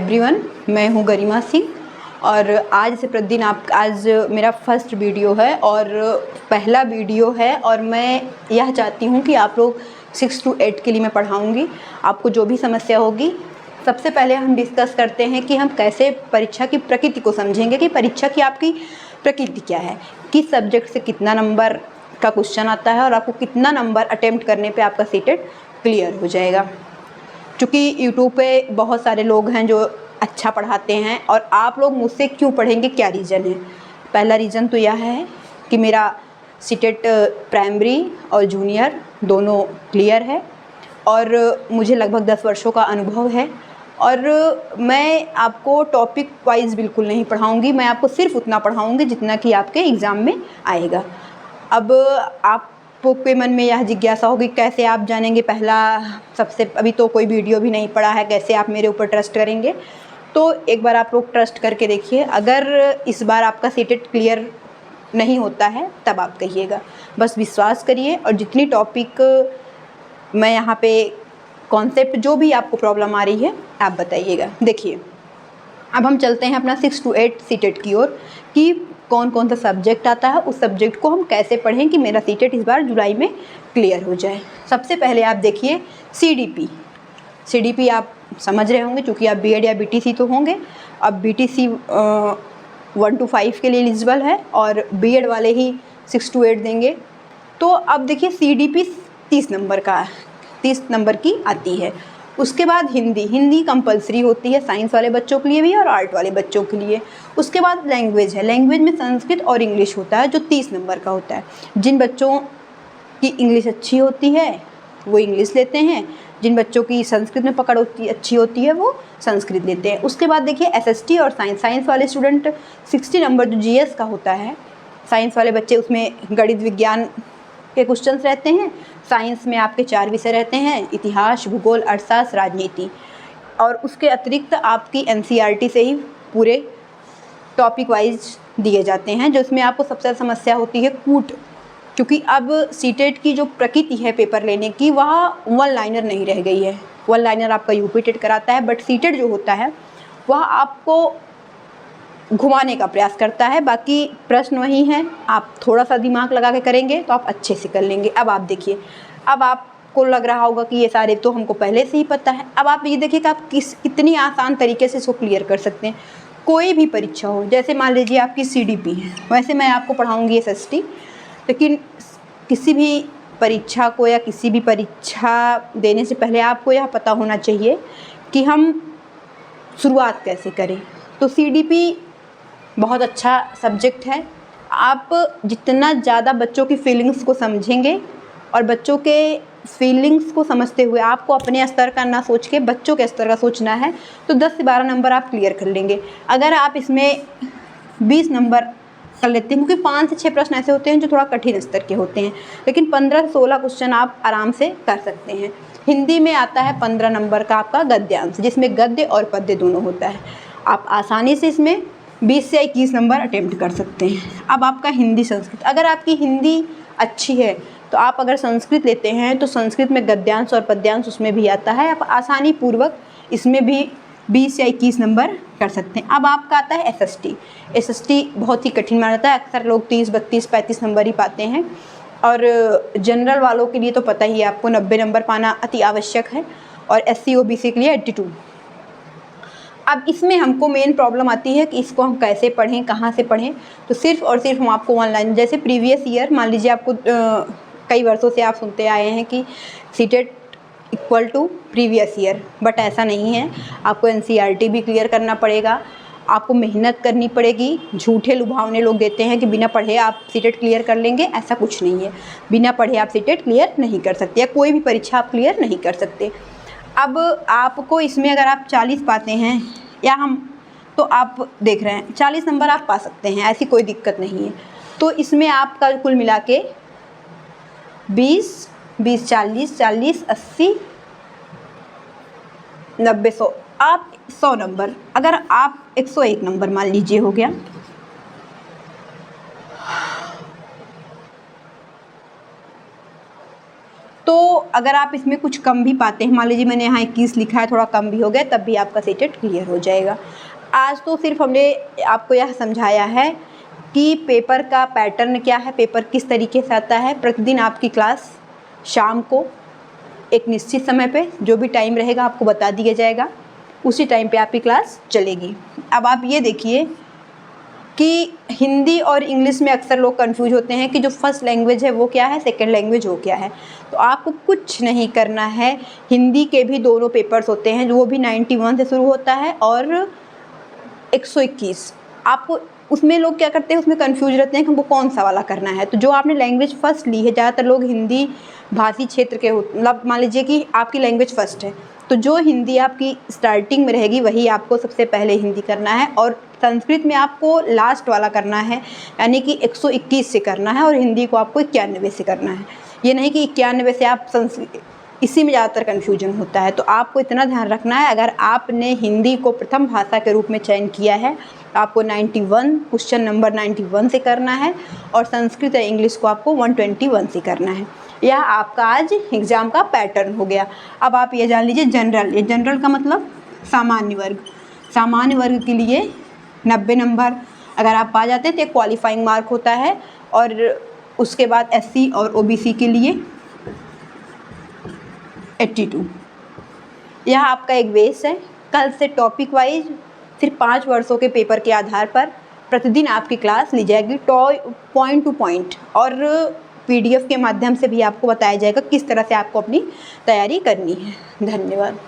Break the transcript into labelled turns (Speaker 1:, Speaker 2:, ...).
Speaker 1: Everyone, मैं हूं गरिमा सिंह और आज से प्रतिदिन आज मेरा फर्स्ट वीडियो है और पहला वीडियो है और मैं यह चाहती हूं कि आप लोग 6 to 8 के लिए मैं पढ़ाऊंगी। आपको जो भी समस्या होगी, सबसे पहले हम डिस्कस करते हैं कि हम कैसे परीक्षा की प्रकृति को समझेंगे कि परीक्षा की आपकी प्रकृति क्या है, किस सब्जेक्ट से कितना नंबर का क्वेश्चन आता है और आपको कितना नंबर अटेम्प्ट करने पे आपका सीटेट क्लियर हो जाएगा। क्योंकि यूट्यूब पे बहुत सारे लोग हैं जो अच्छा पढ़ाते हैं और आप लोग मुझसे क्यों पढ़ेंगे, क्या रीज़न है। पहला रीज़न तो यह है कि मेरा सीटेट प्राइमरी और जूनियर दोनों क्लियर है और मुझे लगभग 10 वर्षों का अनुभव है और मैं आपको टॉपिक वाइज बिल्कुल नहीं पढ़ाऊंगी। मैं आपको सिर्फ उतना पढ़ाऊंगी जितना कि आपके एग्ज़ाम में आएगा। अब आपके मन में यह जिज्ञासा होगी कैसे आप जानेंगे, सबसे अभी तो कोई वीडियो भी नहीं पड़ा है, कैसे आप मेरे ऊपर ट्रस्ट करेंगे। तो एक बार आप लोग ट्रस्ट करके देखिए, अगर इस बार आपका सीटेट क्लियर नहीं होता है तब आप कहिएगा। बस विश्वास करिए और जितनी टॉपिक मैं यहाँ पे कॉन्सेप्ट जो भी आपको प्रॉब्लम आ रही है आप बताइएगा। देखिए, अब हम चलते हैं अपना 6 to 8 सीटेट की ओर कि कौन कौन सा सब्जेक्ट आता है, उस सब्जेक्ट को हम कैसे पढ़ें कि मेरा सीटेट इस बार जुलाई में क्लियर हो जाए। सबसे पहले आप देखिए सीडीपी आप समझ रहे होंगे क्योंकि आप बीएड या बीटीसी तो होंगे। अब बीटीसी 1 to 5 के लिए एलिजिबल है और बीएड वाले ही 6 to 8 देंगे। तो अब देखिए सीडीपी 30 नंबर की आती है। उसके बाद हिंदी कंपलसरी होती है, साइंस वाले बच्चों के लिए भी और आर्ट वाले बच्चों के लिए। उसके बाद लैंग्वेज है, लैंग्वेज में संस्कृत और इंग्लिश होता है जो 30 नंबर का होता है। जिन बच्चों की इंग्लिश अच्छी होती है वो इंग्लिश लेते हैं, जिन बच्चों की संस्कृत में पकड़ अच्छी होती है वो संस्कृत लेते हैं। उसके बाद देखिए एसएसटी और साइंस वाले स्टूडेंट 60 नंबर जो जीएस का होता है, साइंस वाले बच्चे उसमें गणित विज्ञान के क्वेश्चंस रहते हैं। साइंस में आपके 4 विषय रहते हैं, इतिहास, भूगोल, अर्थशास्त्र, राजनीति। और उसके अतिरिक्त आपकी एनसीईआरटी से ही पूरे टॉपिक वाइज दिए जाते हैं, जो इसमें आपको सबसे ज़्यादा समस्या होती है कूट। क्योंकि अब सीटेट की जो प्रकृति है पेपर लेने की वह 1 लाइनर नहीं रह गई है। 1 लाइनर आपका यूपी टेट कराता है, बट सीटेट जो होता है वह आपको घुमाने का प्रयास करता है। बाकी प्रश्न वही हैं, आप थोड़ा सा दिमाग लगा के करेंगे तो आप अच्छे से कर लेंगे। अब आप देखिए, अब आपको लग रहा होगा कि ये सारे तो हमको पहले से ही पता है। अब आप ये देखिए कि आप कितनी आसान तरीके से इसको क्लियर कर सकते हैं। कोई भी परीक्षा हो, जैसे मान लीजिए आपकी सीडीपी है, वैसे मैं आपको पढ़ाऊँगी एसएसटी, लेकिन किसी भी परीक्षा को या किसी भी परीक्षा देने से पहले आपको यह पता होना चाहिए कि हम शुरुआत कैसे करें। तो सीडीपी बहुत अच्छा सब्जेक्ट है। आप जितना ज़्यादा बच्चों की फीलिंग्स को समझेंगे और बच्चों के फीलिंग्स को समझते हुए आपको अपने स्तर का ना सोच के बच्चों के स्तर का सोचना है, तो 10 से 12 नंबर आप क्लियर कर लेंगे। अगर आप इसमें 20 नंबर कर लेते हैं, क्योंकि 5 से 6 प्रश्न ऐसे होते हैं जो थोड़ा कठिन स्तर के होते हैं, लेकिन 15 से 16 क्वेश्चन आप आराम से कर सकते हैं। हिंदी में आता है 15 नंबर का आपका गद्यांश, जिसमें गद्य और पद्य दोनों होता है। आप आसानी से इसमें 20 से 21 नंबर अटेम्प्ट कर सकते हैं। अब आपका हिंदी संस्कृत, अगर आपकी हिंदी अच्छी है तो आप अगर संस्कृत लेते हैं तो संस्कृत में गद्यांश और पद्यांश उसमें भी आता है। आप आसानी पूर्वक इसमें भी 20 या 21 नंबर कर सकते हैं। अब आपका आता है एसएसटी बहुत ही कठिन माना जाता है। अक्सर लोग 30, 32, 35 नंबर ही पाते हैं और जनरल वालों के लिए तो पता ही है आपको 90 नंबर पाना अति आवश्यक है और एससी ओबीसी के लिए 82। अब इसमें हमको मेन प्रॉब्लम आती है कि इसको हम कैसे पढ़ें, कहाँ से पढ़ें। तो सिर्फ और सिर्फ हम आपको ऑनलाइन, जैसे प्रीवियस ईयर मान लीजिए, आपको कई वर्षों से आप सुनते आए हैं कि CTET equal to previous year, but ऐसा नहीं है। आपको एनसीईआरटी भी क्लियर करना पड़ेगा, आपको मेहनत करनी पड़ेगी। झूठे लुभावने लोग देते हैं कि बिना पढ़े आप सीटेट क्लियर कर लेंगे, ऐसा कुछ नहीं है। बिना पढ़े आप सीटेट क्लियर नहीं कर सकते या कोई भी परीक्षा आप क्लियर नहीं कर सकते। अब आपको इसमें अगर आप 40 पाते हैं या तो आप देख रहे हैं 40 नंबर आप पा सकते हैं, ऐसी कोई दिक्कत नहीं है। तो इसमें आपका कुल मिला के 20, 40, 80, 90, 100, आप 100 नंबर, अगर आप 101 नंबर मान लीजिए हो गया, तो अगर आप इसमें कुछ कम भी पाते हैं, मान लीजिए मैंने यहाँ 21 लिखा है, थोड़ा कम भी हो गया, तब भी आपका सीटेट क्लियर हो जाएगा। आज तो सिर्फ हमने आपको यह समझाया है कि पेपर का पैटर्न क्या है, पेपर किस तरीके से आता है। प्रतिदिन आपकी क्लास शाम को एक निश्चित समय पे जो भी टाइम रहेगा आपको बता दिया जाएगा, उसी टाइम पे आपकी क्लास चलेगी। अब आप ये देखिए कि हिंदी और इंग्लिश में अक्सर लोग कंफ्यूज होते हैं कि जो फर्स्ट लैंग्वेज है वो क्या है, सेकंड लैंग्वेज वो क्या है। तो आपको कुछ नहीं करना है। हिंदी के भी दोनों पेपर्स होते हैं, वो भी 91 से शुरू होता है और 121। आपको उसमें लोग क्या करते हैं, उसमें कंफ्यूज रहते हैं कि हमको कौन सा वाला करना है। तो जो आपने लैंग्वेज फ़र्स्ट ली है, ज़्यादातर लोग हिंदी भाषी क्षेत्र के मतलब मान लीजिए कि आपकी लैंग्वेज फ़र्स्ट है, तो जो हिंदी आपकी स्टार्टिंग में रहेगी वही आपको सबसे पहले हिंदी करना है, और संस्कृत में आपको लास्ट वाला करना है, यानी कि 121 से करना है, और हिंदी को आपको 91 से करना है। ये नहीं कि 91 से आप संस्कृत, इसी में ज़्यादातर कन्फ्यूजन होता है। तो आपको इतना ध्यान रखना है, अगर आपने हिंदी को प्रथम भाषा के रूप में चयन किया है तो आपको 91 क्वेश्चन नंबर 91 से करना है, और संस्कृत या इंग्लिश को आपको 121 से करना है। यह आपका आज एग्ज़ाम का पैटर्न हो गया। अब आप ये जान लीजिए जनरल, ये जनरल का मतलब सामान्य वर्ग। सामान्य वर्ग के लिए 90 नंबर अगर आप पा जाते हैं तो एक क्वालिफाइंग मार्क होता है, और उसके बाद SC और OBC के लिए 82। यह आपका एक बेस है। कल से टॉपिक वाइज सिर्फ 5 वर्षों के पेपर के आधार पर प्रतिदिन आपकी क्लास ली जाएगी, पॉइंट टू पॉइंट, और PDF के माध्यम से भी आपको बताया जाएगा किस तरह से आपको अपनी तैयारी करनी है। धन्यवाद।